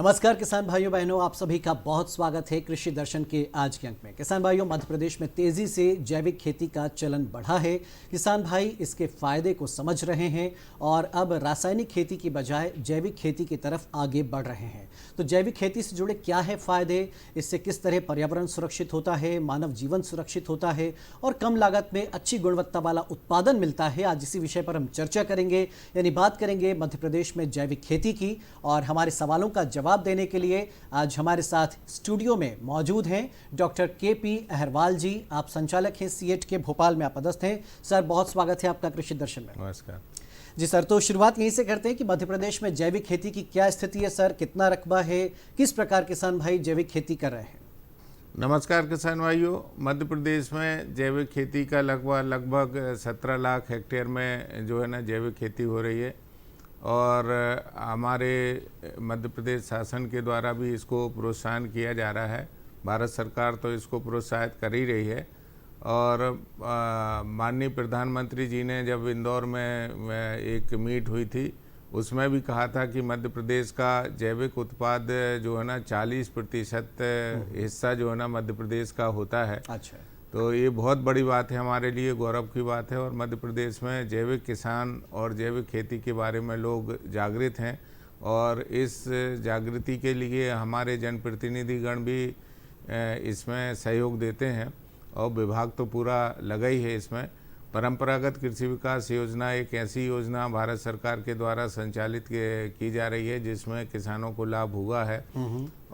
नमस्कार किसान भाइयों बहनों, आप सभी का बहुत स्वागत है कृषि दर्शन के आज के अंक में। किसान भाइयों, मध्य प्रदेश में तेजी से जैविक खेती का चलन बढ़ा है। किसान भाई इसके फायदे को समझ रहे हैं और अब रासायनिक खेती की बजाय जैविक खेती की तरफ आगे बढ़ रहे हैं। तो जैविक खेती से जुड़े क्या है फायदे, इससे किस तरह पर्यावरण सुरक्षित होता है, मानव जीवन सुरक्षित होता है और कम लागत में अच्छी गुणवत्ता वाला उत्पादन मिलता है, आज इसी विषय पर हम चर्चा करेंगे। यानी बात करेंगे मध्य प्रदेश में जैविक खेती की। और हमारे सवालों का जवाब देने के लिए आज हमारे साथ स्टूडियो में मौजूद हैं डॉक्टर के.पी. अहरवाल जी। आप संचालक हैं सीएट के भोपाल में, आप पदस्थ हैं। सर, बहुत स्वागत है आपका कृषि दर्शन में। नमस्कार जी सर, तो शुरुआत यहीं से करते हैं कि मध्य प्रदेश में जैविक खेती की क्या स्थिति है सर, कितना रकबा है, किस प्रकार किसान भाई जैविक खेती कर रहे हैं? नमस्कार किसान भाइयों, मध्य प्रदेश में जैविक खेती का लगभग 17 लाख हेक्टेयर में जो है ना जैविक खेती हो रही है। और हमारे मध्य प्रदेश शासन के द्वारा भी इसको प्रोत्साहन किया जा रहा है। भारत सरकार तो इसको प्रोत्साहित कर ही रही है। और माननीय प्रधानमंत्री जी ने जब इंदौर में एक मीट हुई थी, उसमें भी कहा था कि मध्य प्रदेश का जैविक उत्पाद जो है ना 40% हिस्सा जो है ना मध्य प्रदेश का होता है। अच्छा, तो ये बहुत बड़ी बात है, हमारे लिए गौरव की बात है। और मध्य प्रदेश में जैविक किसान और जैविक खेती के बारे में लोग जागृत हैं और इस जागृति के लिए हमारे जनप्रतिनिधिगण भी इसमें सहयोग देते हैं और विभाग तो पूरा लगा ही है इसमें। परंपरागत कृषि विकास योजना एक ऐसी योजना भारत सरकार के द्वारा संचालित की जा रही है जिसमें किसानों को लाभ हुआ है।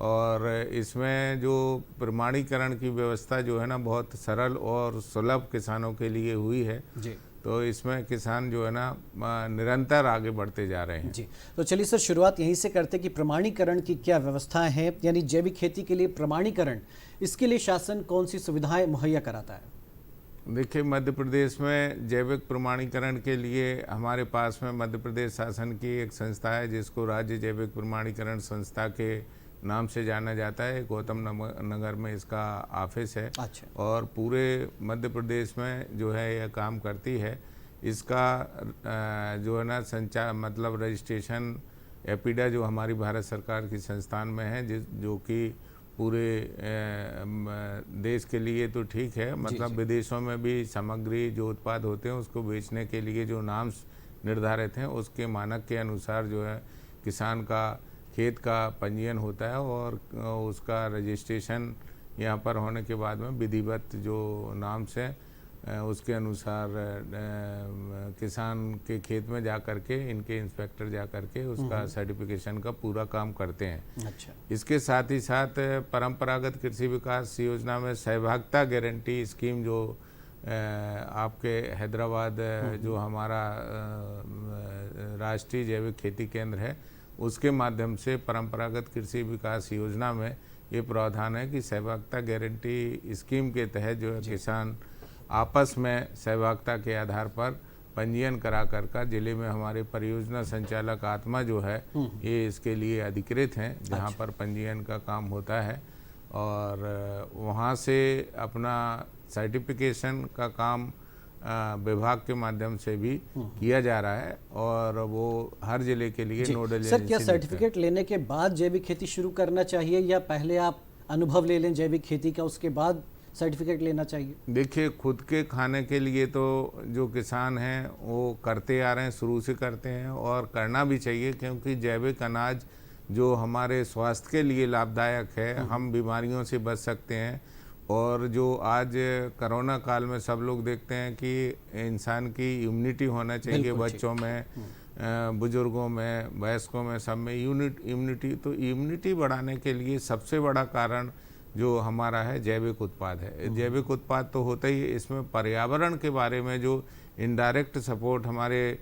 और इसमें जो प्रमाणीकरण की व्यवस्था जो है ना बहुत सरल और सुलभ किसानों के लिए हुई है जी। तो इसमें किसान जो है ना निरंतर आगे बढ़ते जा रहे हैं। जी, तो चलिए सर, शुरुआत यहीं से करते कि प्रमाणीकरण की क्या व्यवस्थाएं हैं, यानी जैविक खेती के लिए प्रमाणीकरण, इसके लिए शासन कौन सी सुविधाएं मुहैया कराता है? देखिए, मध्य प्रदेश में जैविक प्रमाणीकरण के लिए हमारे पास में मध्य प्रदेश शासन की एक संस्था है जिसको राज्य जैविक प्रमाणीकरण संस्था के नाम से जाना जाता है। गौतम नगर में इसका ऑफिस है। अच्छा। और पूरे मध्य प्रदेश में जो है यह काम करती है। इसका जो है ना मतलब रजिस्ट्रेशन एपीडा जो हमारी भारत सरकार की संस्थान में है, जो कि पूरे देश के लिए तो ठीक है, मतलब विदेशों में भी सामग्री जो उत्पाद होते हैं उसको बेचने के लिए जो नाम्स निर्धारित हैं उसके मानक के अनुसार जो है किसान का खेत का पंजीयन होता है और उसका रजिस्ट्रेशन यहाँ पर होने के बाद में विधिवत जो नाम्स हैं उसके अनुसार किसान के खेत में जा कर के इनके इंस्पेक्टर जा कर के उसका सर्टिफिकेशन का पूरा काम करते हैं। अच्छा। इसके साथ ही साथ परंपरागत कृषि विकास योजना में सहभागिता गारंटी स्कीम जो आपके हैदराबाद जो हमारा राष्ट्रीय जैविक खेती केंद्र है उसके माध्यम से परंपरागत कृषि विकास योजना में ये प्रावधान है कि सहभागिता गारंटी स्कीम के तहत जो है किसान आपस में सहभागिता के आधार पर पंजीयन करा कर जिले में हमारे परियोजना संचालक आत्मा जो है ये इसके लिए अधिकृत हैं जहाँ पर पंजीयन का काम होता है। और वहाँ से अपना सर्टिफिकेशन का काम विभाग के माध्यम से भी किया जा रहा है और वो हर जिले के लिए नोडल सर, क्या सर्टिफिकेट लेने के बाद जैविक खेती शुरू करना चाहिए या पहले आप अनुभव ले लें जैविक खेती का, उसके बाद सर्टिफिकेट लेना चाहिए? देखिए, खुद के खाने के लिए तो जो किसान हैं वो करते आ रहे हैं, शुरू से करते हैं और करना भी चाहिए, क्योंकि जैविक अनाज जो हमारे स्वास्थ्य के लिए लाभदायक है, हम बीमारियों से बच सकते हैं। और जो आज कोरोना काल में सब लोग देखते हैं कि इंसान की इम्यूनिटी होना चाहिए, बच्चों में, बुजुर्गों में, वयस्कों में, सब में इम्यूनिटी। तो इम्यूनिटी बढ़ाने के लिए सबसे बड़ा कारण जो हमारा है जैविक उत्पाद है। जैविक उत्पाद तो होता ही, इसमें पर्यावरण के बारे में जो इनडायरेक्ट सपोर्ट हमारे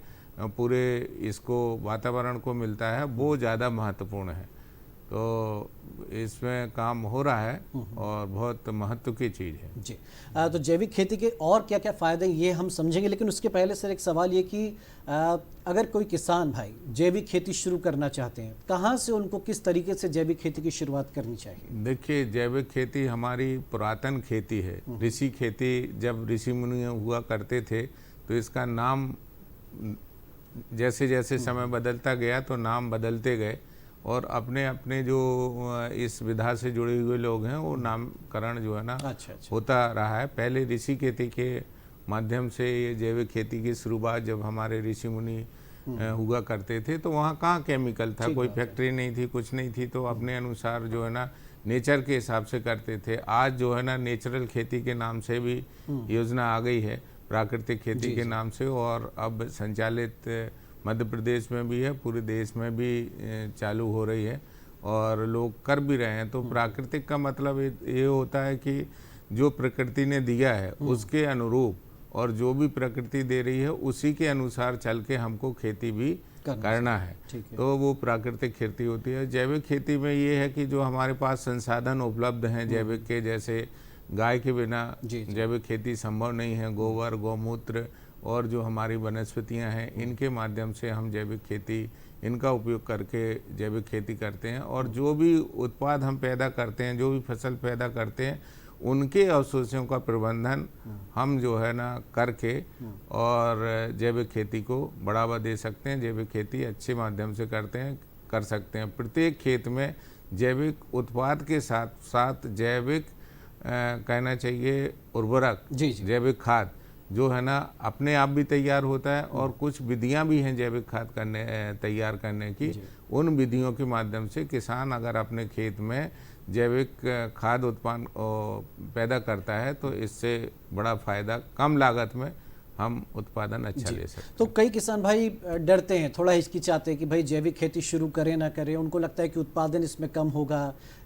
पूरे इसको वातावरण को मिलता है वो ज़्यादा महत्वपूर्ण है। तो इसमें काम हो रहा है और बहुत महत्व की चीज़ है। जी, तो जैविक खेती के और क्या क्या फ़ायदे ये हम समझेंगे, लेकिन उसके पहले सर एक सवाल ये कि अगर कोई किसान भाई जैविक खेती शुरू करना चाहते हैं, कहाँ से उनको किस तरीके से जैविक खेती की शुरुआत करनी चाहिए? देखिए, जैविक खेती हमारी पुरातन खेती है। ऋषि खेती जब ऋषि मुनि हुआ करते थे तो इसका नाम जैसे जैसे समय बदलता गया तो नाम बदलते गए और अपने अपने जो इस विधा से जुड़े हुए लोग हैं वो नामकरण जो है ना अच्छा। होता रहा है। पहले ऋषि खेती के माध्यम से ये जैविक खेती की शुरुआत जब हमारे ऋषि मुनि हुआ करते थे तो वहाँ कहाँ केमिकल था, कोई फैक्ट्री नहीं थी, कुछ नहीं थी, तो अपने अनुसार जो है ना नेचर के हिसाब से करते थे। आज जो है ना नेचुरल खेती के नाम से भी योजना आ गई है, प्राकृतिक खेती के नाम से, और अब संचालित मध्य प्रदेश में भी है, पूरे देश में भी चालू हो रही है और लोग कर भी रहे हैं। तो प्राकृतिक का मतलब ये होता है कि जो प्रकृति ने दिया है उसके अनुरूप, और जो भी प्रकृति दे रही है उसी के अनुसार चल के हमको खेती भी करना है। तो वो प्राकृतिक खेती होती है। जैविक खेती में ये है कि जो हमारे पास संसाधन उपलब्ध हैं जैविक के, जैसे गाय के बिना जैविक खेती संभव नहीं है, गोबर, गौमूत्र और जो हमारी वनस्पतियां हैं इनके माध्यम से हम जैविक खेती, इनका उपयोग करके जैविक खेती करते हैं। और जो भी उत्पाद हम पैदा करते हैं, जो भी फसल पैदा करते हैं, उनके अवशेषों का प्रबंधन हम जो है ना करके और जैविक खेती को बढ़ावा दे सकते हैं। जैविक खेती अच्छे माध्यम से कर सकते हैं। प्रत्येक खेत में जैविक उत्पाद के साथ साथ जैविक कहना चाहिए उर्वरक, जैविक खाद जो है ना अपने आप भी तैयार होता है, और कुछ विधियां भी हैं जैविक खाद तैयार करने की। उन विधियों के माध्यम से किसान अगर अपने खेत में जैविक खाद उत्पादन पैदा करता है तो इससे बड़ा फायदा, कम लागत में हम उत्पादन अच्छा ले सकते हैं। तो कई किसान भाई डरते हैं, थोड़ा हिचकिचाते हैं कि भाई जैविक खेती शुरू करें ना करें, उनको लगता है कि उत्पादन इसमें कम होगा,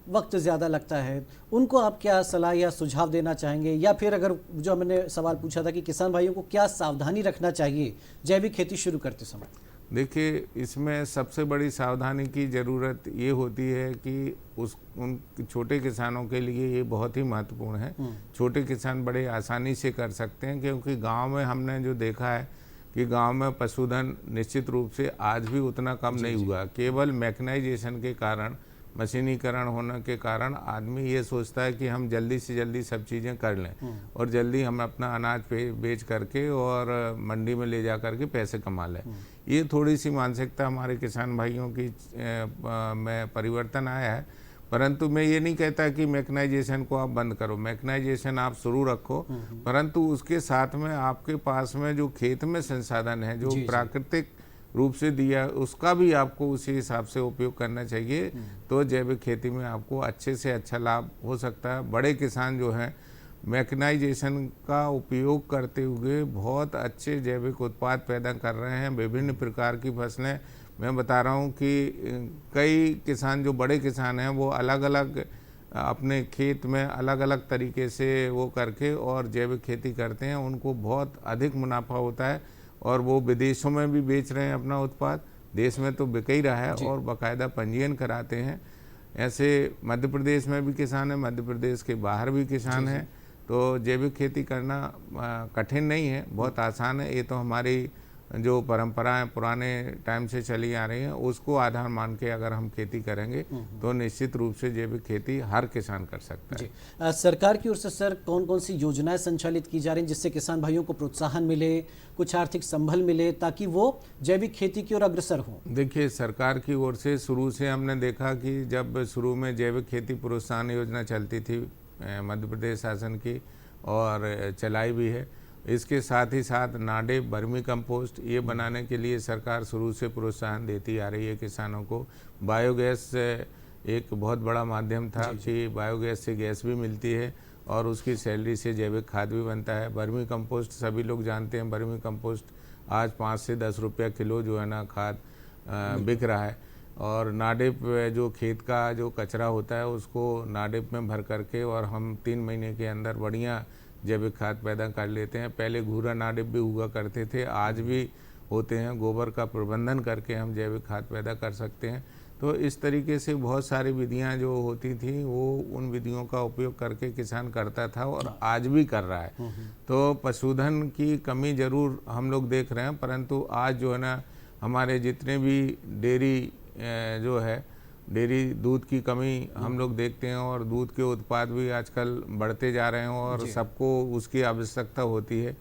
वक्त ज़्यादा लगता है। उनको आप क्या सलाह या सुझाव देना चाहेंगे, या फिर अगर जो मैंने सवाल पूछा था कि किसान भाइयों को क्या सावधानी रखना चाहिए जैविक खेती शुरू करते समय? देखिए, इसमें सबसे बड़ी सावधानी की ज़रूरत ये होती है कि उन छोटे किसानों के लिए ये बहुत ही महत्वपूर्ण है। छोटे किसान बड़े आसानी से कर सकते हैं, क्योंकि गांव में हमने जो देखा है कि गांव में पशुधन निश्चित रूप से आज भी उतना कम नहीं हुआ। केवल मैकेनाइजेशन के कारण, मशीनीकरण होने के कारण आदमी ये सोचता है कि हम जल्दी से जल्दी सब चीज़ें कर लें और जल्दी हम अपना अनाज बेच करके और मंडी में ले जा करके पैसे कमा लें। ये थोड़ी सी मानसिकता हमारे किसान भाइयों की में परिवर्तन आया है। परंतु मैं ये नहीं कहता कि मैकेनाइजेशन को आप बंद करो, मैकेनाइजेशन आप शुरू रखो, परंतु उसके साथ में आपके पास में जो खेत में संसाधन है, जो प्राकृतिक रूप से दिया, उसका भी आपको उसी हिसाब से उपयोग करना चाहिए। तो जैविक खेती में आपको अच्छे से अच्छा लाभ हो सकता है। बड़े किसान जो हैं मैकेनाइजेशन का उपयोग करते हुए बहुत अच्छे जैविक उत्पाद पैदा कर रहे हैं। विभिन्न प्रकार की फसलें, मैं बता रहा हूँ कि कई किसान जो बड़े किसान हैं वो अलग अलग अपने खेत में अलग अलग तरीके से वो करके और जैविक खेती करते हैं। उनको बहुत अधिक मुनाफा होता है और वो विदेशों में भी बेच रहे हैं अपना उत्पाद, देश में तो बिक ही रहा है और बाकायदा पंजीयन कराते हैं। ऐसे मध्य प्रदेश में भी किसान हैं, मध्य प्रदेश के बाहर भी किसान हैं। तो जैविक खेती करना कठिन नहीं है, बहुत आसान है। ये तो हमारी जो परंपराएं पुराने टाइम से चली आ रही हैं उसको आधार मान के अगर हम खेती करेंगे तो निश्चित रूप से जैविक खेती हर किसान कर सकता है। सरकार की ओर से सर कौन कौन सी योजनाएं संचालित की जा रही हैं जिससे किसान भाइयों को प्रोत्साहन मिले, कुछ आर्थिक संबल मिले, ताकि वो जैविक खेती की ओर अग्रसर हों? देखिए, सरकार की ओर से शुरू से हमने देखा कि जब शुरू में जैविक खेती प्रोत्साहन योजना चलती थी मध्य प्रदेश शासन की, और चलाई भी है। इसके साथ ही साथ नाडेप, वर्मी कंपोस्ट ये बनाने के लिए सरकार शुरू से प्रोत्साहन देती आ रही है किसानों को। बायोगैस एक बहुत बड़ा माध्यम था कि बायोगैस से गैस भी मिलती है और उसकी सैलरी से जैविक खाद भी बनता है। वर्मी कंपोस्ट सभी लोग जानते हैं, वर्मी कंपोस्ट आज 5 से 10 रुपया किलो जो है ना खाद बिक रहा है। और नाडेप जो खेत का जो कचरा होता है उसको नाडेप में भर करके और हम 3 महीने के अंदर बढ़िया जैविक खाद पैदा कर लेते हैं। पहले घूरा नाडेप भी हुआ करते थे, आज भी होते हैं। गोबर का प्रबंधन करके हम जैविक खाद पैदा कर सकते हैं। तो इस तरीके से बहुत सारी विधियां जो होती थी वो उन विधियों का उपयोग करके किसान करता था और आज भी कर रहा है। तो पशुधन की कमी जरूर हम लोग देख रहे हैं, परंतु आज जो है ना हमारे जितने भी डेयरी जो है, डेयरी दूध की कमी हम लोग देखते हैं और दूध के उत्पाद भी आजकल बढ़ते जा रहे हैं और सबको उसकी आवश्यकता होती है।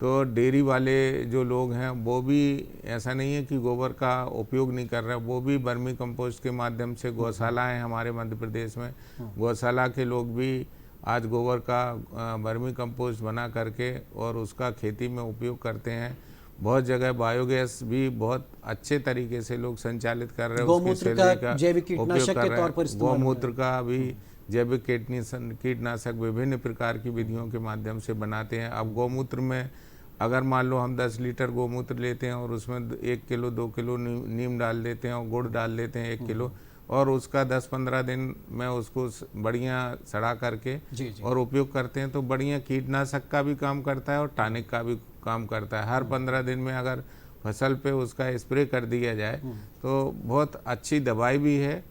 तो डेयरी वाले जो लोग हैं वो भी ऐसा नहीं है कि गोबर का उपयोग नहीं कर रहे, वो भी वर्मी कंपोस्ट के माध्यम से, गौशाला है हमारे मध्य प्रदेश में, गौशाला के लोग भी आज गोबर का वर्मी कंपोस्ट बना करके और उसका खेती में उपयोग करते हैं। बहुत जगह बायोगैस भी बहुत अच्छे तरीके से लोग संचालित कर रहे हैं, उसकी सैलरी का जैविक उपयोग कीटनाशक कर के रहे तौर पर हैं। इस्तेमाल हो रहा है। गौमूत्र का भी जैविक कीटनाशक विभिन्न प्रकार की विधियों के माध्यम से बनाते हैं। अब गौमूत्र में अगर मान लो हम 10 लीटर गौमूत्र लेते हैं और उसमें 1 किलो 2 किलो नीम डाल देते हैं और गुड़ डाल देते हैं 1 किलो, और उसका 10-15 दिन में उसको बढ़िया सड़ा करके और उपयोग करते हैं, तो बढ़िया कीटनाशक का भी काम करता है और टॉनिक का भी काम करता है। हर 15 दिन में अगर फसल पे उसका स्प्रे कर दिया जाए तो बहुत अच्छी दवाई भी है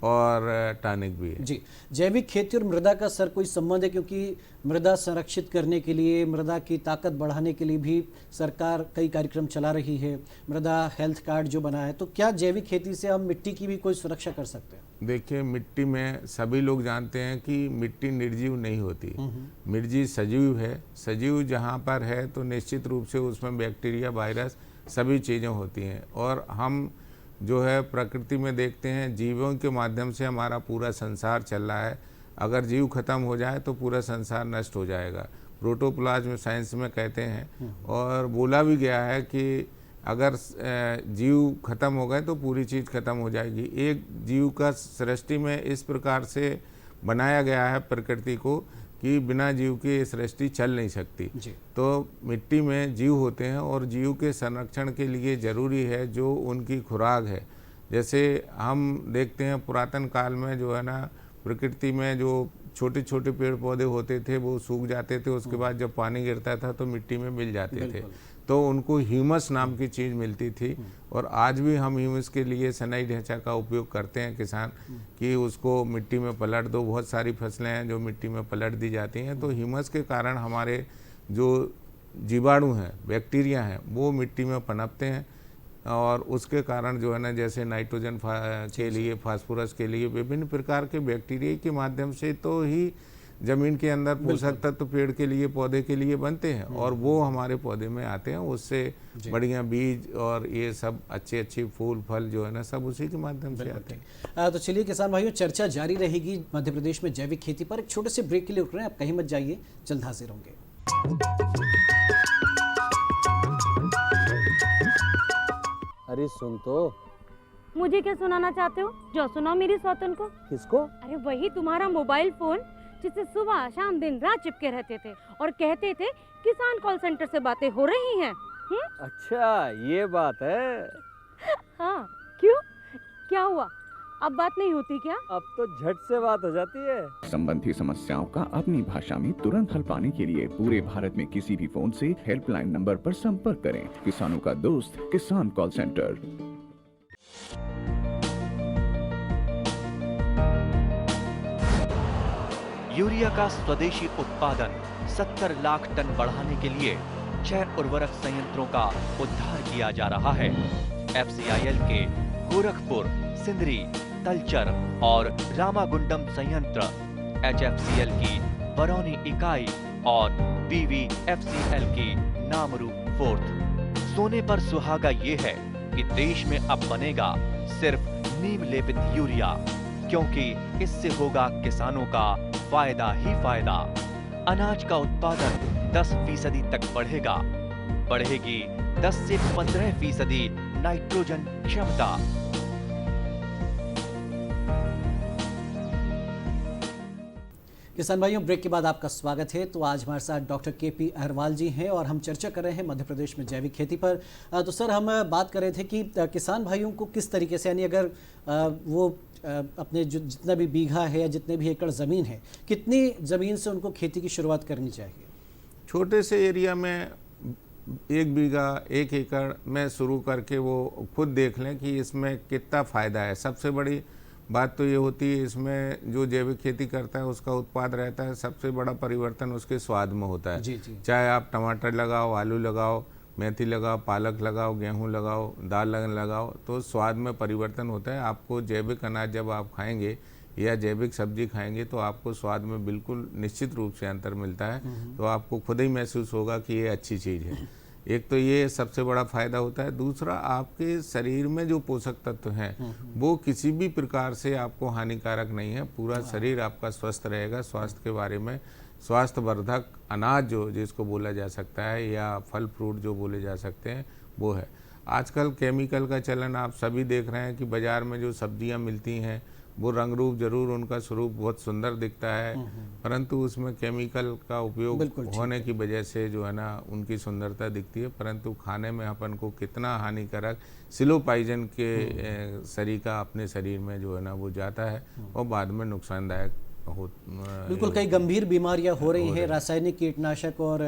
और टॉनिक भी है। जी, जैविक खेती और मृदा का सर कोई संबंध है? क्योंकि मृदा संरक्षित करने के लिए, मृदा की ताकत बढ़ाने के लिए भी सरकार कई कार्यक्रम चला रही है, मृदा हेल्थ कार्ड जो बना है, तो क्या जैविक खेती से हम मिट्टी की भी कोई सुरक्षा कर सकते हैं? देखिए, मिट्टी में सभी लोग जानते हैं कि मिट्टी निर्जीव नहीं होती, मिट्टी सजीव है। सजीव जहाँ पर है तो निश्चित रूप से उसमें बैक्टीरिया, वायरस सभी चीज़ें होती हैं, और हम जो है प्रकृति में देखते हैं जीवों के माध्यम से हमारा पूरा संसार चल रहा है। अगर जीव खत्म हो जाए तो पूरा संसार नष्ट हो जाएगा, प्रोटोप्लाज्म साइंस में कहते हैं, और बोला भी गया है कि अगर जीव खत्म हो गए तो पूरी चीज़ खत्म हो जाएगी। एक जीव का सृष्टि में इस प्रकार से बनाया गया है प्रकृति को कि बिना जीव के सृष्टि चल नहीं सकती। तो मिट्टी में जीव होते हैं और जीव के संरक्षण के लिए ज़रूरी है जो उनकी खुराक है। जैसे हम देखते हैं पुरातन काल में जो है ना, प्रकृति में जो छोटे छोटे पेड़ पौधे होते थे वो सूख जाते थे, उसके बाद जब पानी गिरता था तो मिट्टी में मिल जाते थे, तो उनको ह्यूमस नाम की चीज़ मिलती थी। और आज भी हम ह्यूमस के लिए सनई ढांचा का उपयोग करते हैं किसान, कि उसको मिट्टी में पलट दो। बहुत सारी फसलें हैं जो मिट्टी में पलट दी जाती हैं, तो ह्यूमस के कारण हमारे जो जीवाणु हैं, बैक्टीरिया हैं, वो मिट्टी में पनपते हैं, और उसके कारण जो है ना, जैसे नाइट्रोजन के लिए, फास्फोरस के लिए, विभिन्न प्रकार के बैक्टीरिया के माध्यम से तो ही जमीन के अंदर पोषक तत्व पेड़ के लिए, पौधे के लिए बनते हैं, और वो हमारे पौधे में आते हैं। उससे बढ़िया बीज और ये सब अच्छे फूल फल जो है ना, सब उसी के माध्यम से आते हैं। तो चलिए किसान भाइयों, चर्चा जारी रहेगी मध्य प्रदेश में जैविक खेती पर। एक छोटे से ब्रेक के लिए रुक रहे हैं, आप कहीं मत जाइए, जल्द हाजिर होंगे। अरे सुन तो। मुझे क्या सुनाना चाहते हो? जो सुनाओ मेरी सौतन को। किसको? अरे वही तुम्हारा मोबाइल फोन जिससे सुबह शाम दिन रात चिपके रहते थे और कहते थे किसान कॉल सेंटर से बातें हो रही हैं। अच्छा ये बात है। हाँ, क्यों, क्या हुआ? अब बात नहीं होती क्या? अब तो झट से बात हो जाती है। संबंधी समस्याओं का अपनी भाषा में तुरंत हल पाने के लिए पूरे भारत में किसी भी फोन से हेल्पलाइन नंबर पर संपर्क करें। किसानों का दोस्त किसान कॉल सेंटर। यूरिया का स्वदेशी उत्पादन 70 लाख टन बढ़ाने के लिए 6 उर्वरक संयंत्रों का उद्धार किया जा रहा है। FCIL के गोरखपुर, सिंदरी, तलचर और रामागुंडम संयंत्र, HFCL की बरौनी इकाई और BVFCL की नामरू फोर्थ। सोने पर सुहागा ये है कि देश में अब बनेगा सिर्फ नीम लेपित यूरिया, क्योंकि इससे होगा किसानों का फायदा ही फायदा। अनाज का उत्पादन 10% तक बढ़ेगा, बढ़ेगी 10 से 15% नाइट्रोजन क्षमता। किसान भाइयों, ब्रेक के बाद आपका स्वागत है। तो आज हमारे साथ डॉक्टर KP अहरवाल जी हैं और हम चर्चा कर रहे हैं मध्य प्रदेश में जैविक खेती पर। तो सर, हम बात कर रहे थे कि किसान भाइयों को किस तरीके से, यानी अगर वो अपने जो जितना भी बीघा है या जितने भी एकड़ ज़मीन है, कितनी ज़मीन से उनको खेती की शुरुआत करनी चाहिए? छोटे से एरिया में 1 बीघा 1 एकड़ में शुरू करके वो खुद देख लें कि इसमें कितना फ़ायदा है। सबसे बड़ी बात तो ये होती है, इसमें जो जैविक खेती करता है उसका उत्पाद रहता है, सबसे बड़ा परिवर्तन उसके स्वाद में होता है। जी। चाहे आप टमाटर लगाओ, आलू लगाओ, मेथी लगाओ, पालक लगाओ, गेहूं लगाओ, दाल लगाओ, तो स्वाद में परिवर्तन होता है। आपको जैविक अनाज जब आप खाएंगे, या जैविक सब्जी खाएंगे तो आपको स्वाद में बिल्कुल निश्चित रूप से अंतर मिलता है। तो आपको खुद ही महसूस होगा कि ये अच्छी चीज़ है। एक तो ये सबसे बड़ा फायदा होता है। दूसरा, आपके शरीर में जो पोषक तत्व हैं वो किसी भी प्रकार से आपको हानिकारक नहीं है। पूरा शरीर आपका स्वस्थ रहेगा। स्वास्थ्य के बारे में स्वास्थ्यवर्धक अनाज जो जिसको बोला जा सकता है या फल फ्रूट जो बोले जा सकते हैं वो है। आजकल केमिकल का चलन आप सभी देख रहे हैं कि बाज़ार में जो सब्जियां मिलती हैं वो रंग रूप जरूर उनका स्वरूप बहुत सुंदर दिखता है, परंतु उसमें केमिकल का उपयोग होने की वजह से जो है ना उनकी सुंदरता दिखती है, परंतु खाने में अपन को कितना हानिकारक स्लो पॉइजन के सरीका अपने शरीर में जो है ना वो जाता है और बाद में नुकसानदायक बिल्कुल कई गंभीर बीमारियां हो रही हैं रासायनिक कीटनाशक और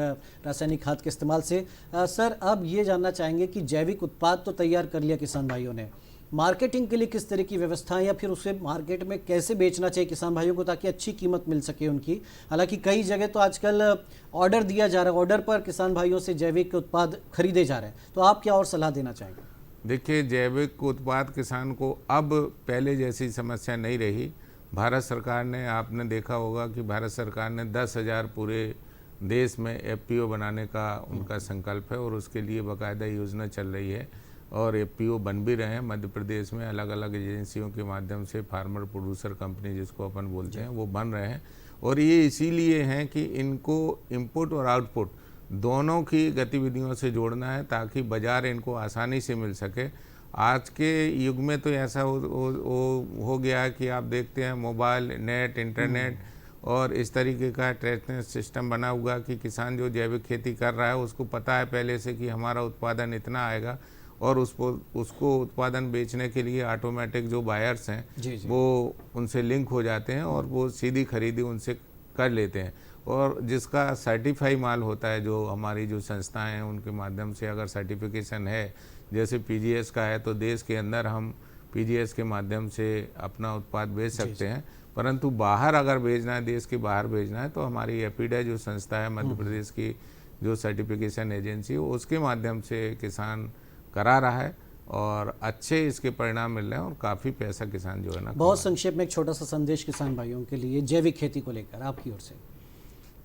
रासायनिक खाद के इस्तेमाल से। सर, अब ये जानना चाहेंगे कि जैविक उत्पाद तो तैयार कर लिया किसान भाइयों ने, मार्केटिंग के लिए किस तरह की व्यवस्था है या फिर उसे मार्केट में कैसे बेचना चाहिए किसान भाइयों को ताकि अच्छी कीमत मिल सके उनकी। हालांकि कई जगह तो आजकल ऑर्डर दिया जा रहा है, ऑर्डर पर किसान भाइयों से जैविक उत्पाद खरीदे जा रहे हैं, तो आप क्या और सलाह देना चाहेंगे? देखिए, जैविक उत्पाद किसान को अब पहले जैसी समस्या नहीं रही। भारत सरकार ने, आपने देखा होगा कि भारत सरकार ने 10,000 पूरे देश में FPO बनाने का उनका संकल्प है और उसके लिए बाकायदा योजना चल रही है और FPO बन भी रहे हैं। मध्य प्रदेश में अलग अलग एजेंसियों के माध्यम से फार्मर प्रोड्यूसर कंपनी जिसको अपन बोलते हैं वो बन रहे हैं और ये इसीलिए हैं कि इनको इनपुट और आउटपुट दोनों की गतिविधियों से जोड़ना है ताकि बाज़ार इनको आसानी से मिल सके। आज के युग में तो ऐसा हो गया है कि आप देखते हैं मोबाइल, नेट, इंटरनेट और इस तरीके का ट्रैकिंग सिस्टम बना हुआ कि किसान जो जैविक खेती कर रहा है उसको पता है पहले से कि हमारा उत्पादन इतना आएगा और उसको उत्पादन बेचने के लिए ऑटोमेटिक जो बायर्स हैं वो उनसे लिंक हो जाते हैं और वो सीधी खरीदी उनसे कर लेते हैं। और जिसका सर्टिफाई माल होता है, जो हमारी जो संस्थाएं हैं उनके माध्यम से अगर सर्टिफिकेशन है, जैसे PGS का है तो देश के अंदर हम PGS के माध्यम से अपना उत्पाद बेच सकते हैं, परंतु बाहर अगर भेजना है, देश के बाहर भेजना है, तो हमारी एपिडा जो संस्था है मध्य प्रदेश की जो सर्टिफिकेशन एजेंसी, उसके माध्यम से किसान करा रहा है और अच्छे इसके परिणाम मिल रहे हैं और काफ़ी पैसा किसान जो है ना। बहुत संक्षेप में एक छोटा सा संदेश किसान भाइयों के लिए जैविक खेती को लेकर आपकी ओर से।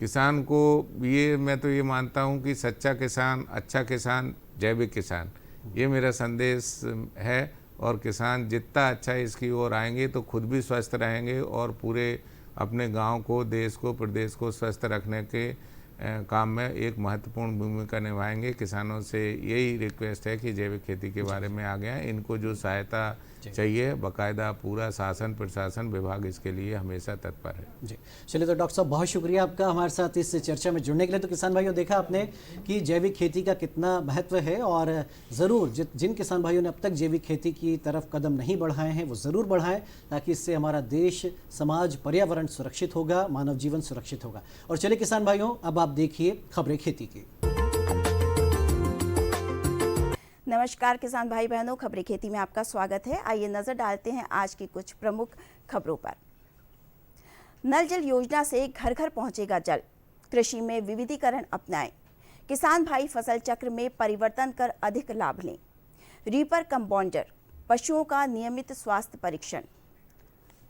किसान को मैं तो ये मानता हूँ कि सच्चा किसान, अच्छा किसान, जैविक किसान, ये मेरा संदेश है। और किसान जितना अच्छा इसकी ओर आएंगे तो खुद भी स्वस्थ रहेंगे और पूरे अपने गांव को, देश को, प्रदेश को स्वस्थ रखने के काम में एक महत्वपूर्ण भूमिका निभाएंगे। किसानों से यही रिक्वेस्ट है कि जैविक खेती के बारे में आ गया है, इनको जो सहायता चाहिए बाकायदा पूरा शासन, प्रशासन, विभाग इसके लिए हमेशा तत्पर है। जी चलिए, तो डॉक्टर साहब बहुत शुक्रिया आपका हमारे साथ इस चर्चा में जुड़ने के लिए। तो किसान भाइयों, देखा आपने कि जैविक खेती का कितना महत्व है और ज़रूर जिन किसान भाइयों ने अब तक जैविक खेती की तरफ कदम नहीं बढ़ाए हैं वो ज़रूर बढ़ाएं ताकि इससे हमारा देश, समाज, पर्यावरण सुरक्षित होगा, मानव जीवन सुरक्षित होगा। और चलिए किसान भाइयों, अब आप देखिए खबरें खेती की। नमस्कार किसान भाई बहनों, खबरें खेती में आपका स्वागत है। आइए नजर डालते हैं आज की कुछ प्रमुख खबरों पर। नल जल योजना से घर घर पहुंचेगा जल, कृषि में विविधीकरण अपनाएं, किसान भाई फसल चक्र में परिवर्तन कर अधिक लाभ लें, रीपर कम बॉन्डर, पशुओं का नियमित स्वास्थ्य परीक्षण।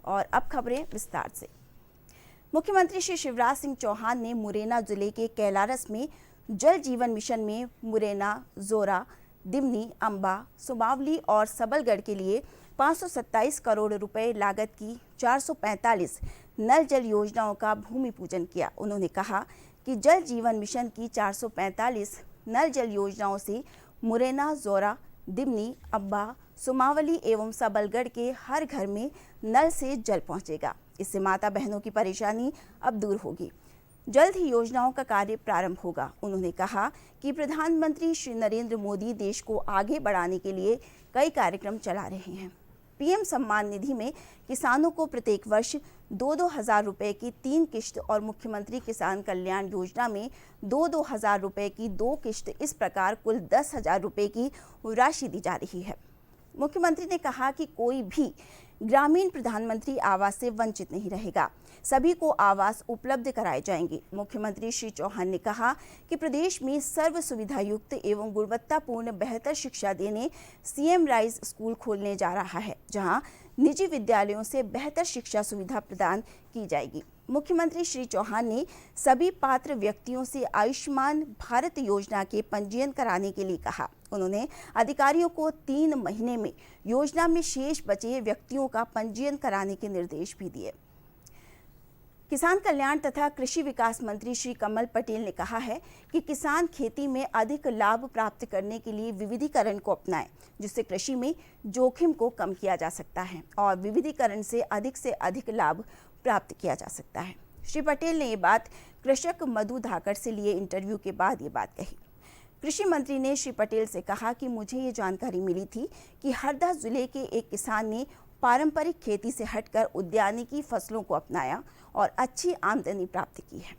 और अब खबरें विस्तार से। मुख्यमंत्री श्री शिवराज सिंह चौहान ने मुरैना जिले के कैलारस में जल जीवन मिशन में मुरैना, जोरा, दिमनी, अंबा, सुमावली और सबलगढ़ के लिए 527 करोड़ रुपए लागत की 445 नल जल योजनाओं का भूमि पूजन किया। उन्होंने कहा कि जल जीवन मिशन की 445 नल जल योजनाओं से मुरैना, जोरा, दिमनी, अंबा, सुमावली एवं सबलगढ़ के हर घर में नल से जल पहुंचेगा। इससे माता बहनों की परेशानी अब दूर होगी। जल्द ही योजनाओं का कार्य प्रारंभ होगा। उन्होंने कहा कि प्रधानमंत्री श्री नरेंद्र मोदी देश को आगे बढ़ाने के लिए कई कार्यक्रम चला रहे हैं। पीएम सम्मान निधि में किसानों को प्रत्येक वर्ष 2-2 हज़ार रुपये की 3 किश्त और मुख्यमंत्री किसान कल्याण योजना में 2-2 हज़ार रुपये की 2 किश्त, इस प्रकार कुल 10,000 रुपये की राशि दी जा रही है। मुख्यमंत्री ने कहा कि कोई भी ग्रामीण प्रधानमंत्री आवास से वंचित नहीं रहेगा। सभी को आवास उपलब्ध कराए जाएंगे। मुख्यमंत्री श्री चौहान ने कहा कि प्रदेश में सर्व सुविधा युक्त एवं गुणवत्तापूर्ण बेहतर शिक्षा देने सीएम राइज स्कूल खोलने जा रहा है, जहां निजी विद्यालयों से बेहतर शिक्षा सुविधा प्रदान की जाएगी। मुख्यमंत्री श्री चौहान ने सभी पात्र व्यक्तियों से आयुष्मान भारत योजना के पंजीयन कराने के लिए कहा। उन्होंने अधिकारियों को 3 महीने में योजना में शेष बचे व्यक्तियों का पंजीयन कराने के निर्देश भी दिए। किसान कल्याण तथा कृषि विकास मंत्री श्री कमल पटेल ने कहा है कि किसान खेती में अधिक लाभ प्राप्त करने के लिए विविधीकरण को अपनाएं, जिससे कृषि में जोखिम को कम किया जा सकता है और विविधीकरण से अधिक लाभ प्राप्त किया जा सकता है। श्री पटेल ने ये बात कृषक मधु धाकड़ से लिए इंटरव्यू के बाद ये बात कही। कृषि मंत्री ने श्री पटेल से कहा कि मुझे ये जानकारी मिली थी कि हरदा जिले के एक किसान ने पारंपरिक खेती से हटकर उद्यानिकी फसलों को अपनाया और अच्छी आमदनी प्राप्त की है।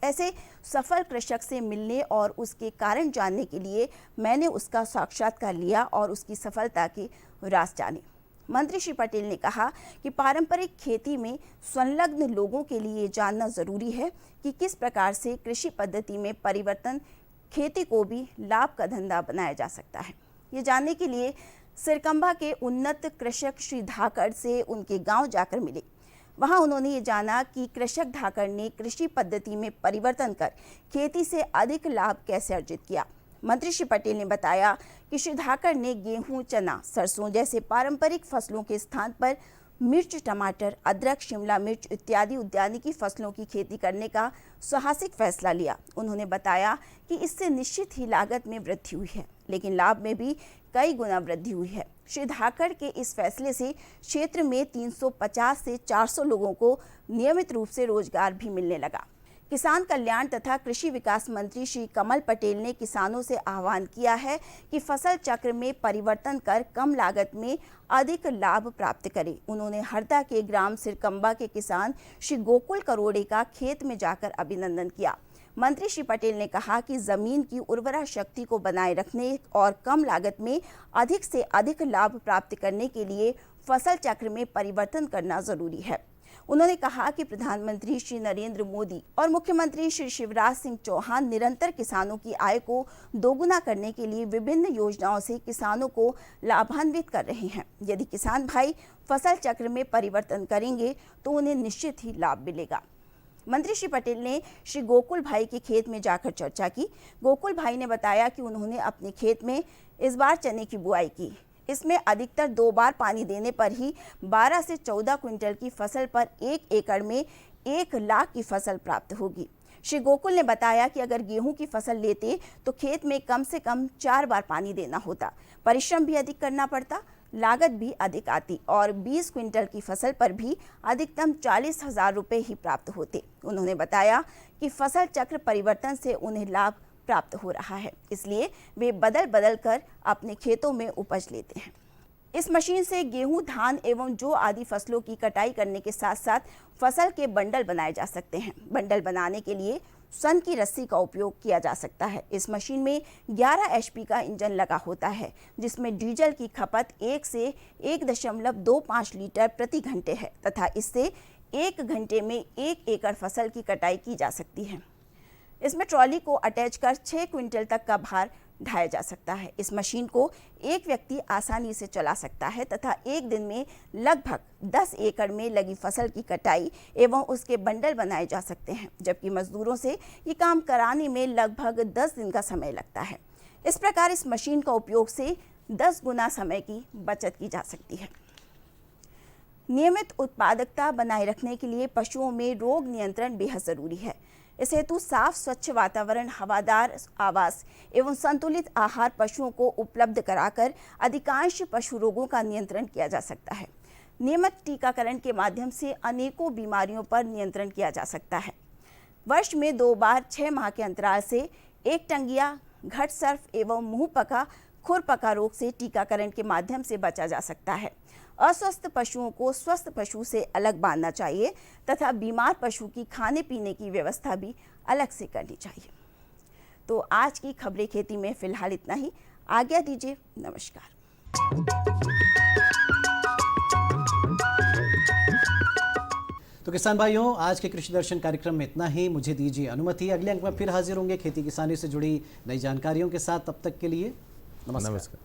ऐसे सफल कृषक से मिलने और उसके कारण जानने के लिए मैंने उसका साक्षात्कार लिया और उसकी सफलता के राज जाने। मंत्री श्री पटेल ने कहा कि पारंपरिक खेती में संलग्न लोगों के लिए जानना जरूरी है कि किस प्रकार से कृषि पद्धति में परिवर्तन खेती को भी लाभ का धंधा बनाया जा सकता है। ये जानने के लिए सिरकंबा के उन्नत कृषक श्री धाकड़ से उनके गांव जाकर मिले। वहां उन्होंने ये जाना कि कृषक धाकड़ ने कृषि पद्धति में परिवर्तन कर खेती से अधिक लाभ कैसे अर्जित किया। मंत्री श्री पटेल ने बताया कि श्री धाकड़ ने गेहूं, चना, सरसों जैसे पारंपरिक फसलों के स्थान पर मिर्च, टमाटर, अदरक, शिमला मिर्च इत्यादि उद्यानिकी फसलों की खेती करने का साहसिक फैसला लिया। उन्होंने बताया कि इससे निश्चित ही लागत में वृद्धि हुई है, लेकिन लाभ में भी कई गुना वृद्धि हुई है। श्री धाकड़ के इस फैसले से क्षेत्र में 350 से 400 लोगों को नियमित रूप से रोजगार भी मिलने लगा। किसान कल्याण तथा कृषि विकास मंत्री श्री कमल पटेल ने किसानों से आह्वान किया है कि फसल चक्र में परिवर्तन कर कम लागत में अधिक लाभ प्राप्त करें। उन्होंने हरदा के ग्राम सिरकंबा के किसान श्री गोकुल करोड़े का खेत में जाकर अभिनंदन किया। मंत्री श्री पटेल ने कहा कि जमीन की उर्वरा शक्ति को बनाए रखने और कम लागत में अधिक से अधिक लाभ प्राप्त करने के लिए फसल चक्र में परिवर्तन करना जरूरी है। उन्होंने कहा कि प्रधानमंत्री श्री नरेंद्र मोदी और मुख्यमंत्री श्री शिवराज सिंह चौहान निरंतर किसानों की आय को दोगुना करने के लिए विभिन्न योजनाओं से किसानों को लाभान्वित कर रहे हैं। यदि किसान भाई फसल चक्र में परिवर्तन करेंगे तो उन्हें निश्चित ही लाभ मिलेगा। मंत्री श्री पटेल ने श्री गोकुल भाई के खेत में जाकर चर्चा की। गोकुल भाई ने बताया कि उन्होंने अपने खेत में इस बार चने की बुआई की। इसमें अधिकतर 2 बार पानी देने पर ही 12 से 14 क्विंटल की फसल पर 1 एकड़ में 1 लाख की फसल प्राप्त होगी। श्री गोकुल ने बताया कि अगर गेहूं की फसल लेते तो खेत में कम से कम 4 बार पानी देना होता, परिश्रम भी अधिक करना पड़ता, लागत भी अधिक आती और 20 क्विंटल की फसल पर भी अधिकतम 40,000 रुपये ही प्राप्त होते। उन्होंने बताया कि फसल चक्र परिवर्तन से उन्हें लाभ प्राप्त हो रहा है, इसलिए वे बदल बदल कर अपने खेतों में उपज लेते हैं। इस मशीन से गेहूं, धान एवं जौ आदि फसलों की कटाई करने के साथ साथ फसल के बंडल बनाए जा सकते हैं। बंडल बनाने के लिए सन की रस्सी का उपयोग किया जा सकता है। इस मशीन में 11 HP का इंजन लगा होता है, जिसमें डीजल की खपत 1 से 1.25 लीटर प्रति घंटे है तथा इससे 1 घंटे में 1 एकड़ फसल की कटाई की जा सकती है। इसमें ट्रॉली को अटैच कर 6 क्विंटल तक का भार ढाया जा सकता है। इस मशीन को एक व्यक्ति आसानी से चला सकता है तथा एक दिन में लगभग 10 एकड़ में लगी फसल की कटाई एवं उसके बंडल बनाए जा सकते हैं, जबकि मजदूरों से ये काम कराने में लगभग 10 दिन का समय लगता है। इस प्रकार इस मशीन का उपयोग से 10 गुना समय की बचत की जा सकती है। नियमित उत्पादकता बनाए रखने के लिए पशुओं में रोग नियंत्रण बेहद जरूरी है। इस हेतु साफ स्वच्छ वातावरण, हवादार आवास एवं संतुलित आहार पशुओं को उपलब्ध कराकर अधिकांश पशु रोगों का नियंत्रण किया जा सकता है। नियमित टीकाकरण के माध्यम से अनेकों बीमारियों पर नियंत्रण किया जा सकता है। वर्ष में 2 बार 6 माह के अंतराल से एकटंगिया, घट सर्प एवं मुंह पका, खुर पका रोग से टीकाकरण के माध्यम से बचा जा सकता है। अस्वस्थ पशुओं को स्वस्थ पशु से अलग बांधना चाहिए तथा बीमार पशु की खाने पीने की व्यवस्था भी अलग से करनी चाहिए। तो आज की खबरें खेती में फिलहाल इतना ही। आज्ञा दीजिए, नमस्कार। तो किसान भाइयों, आज के कृषि दर्शन कार्यक्रम में इतना ही। मुझे दीजिए अनुमति, अगले अंक में फिर हाजिर होंगे खेती किसानी से जुड़ी नई जानकारियों के साथ। तब तक के लिए नमस्कार।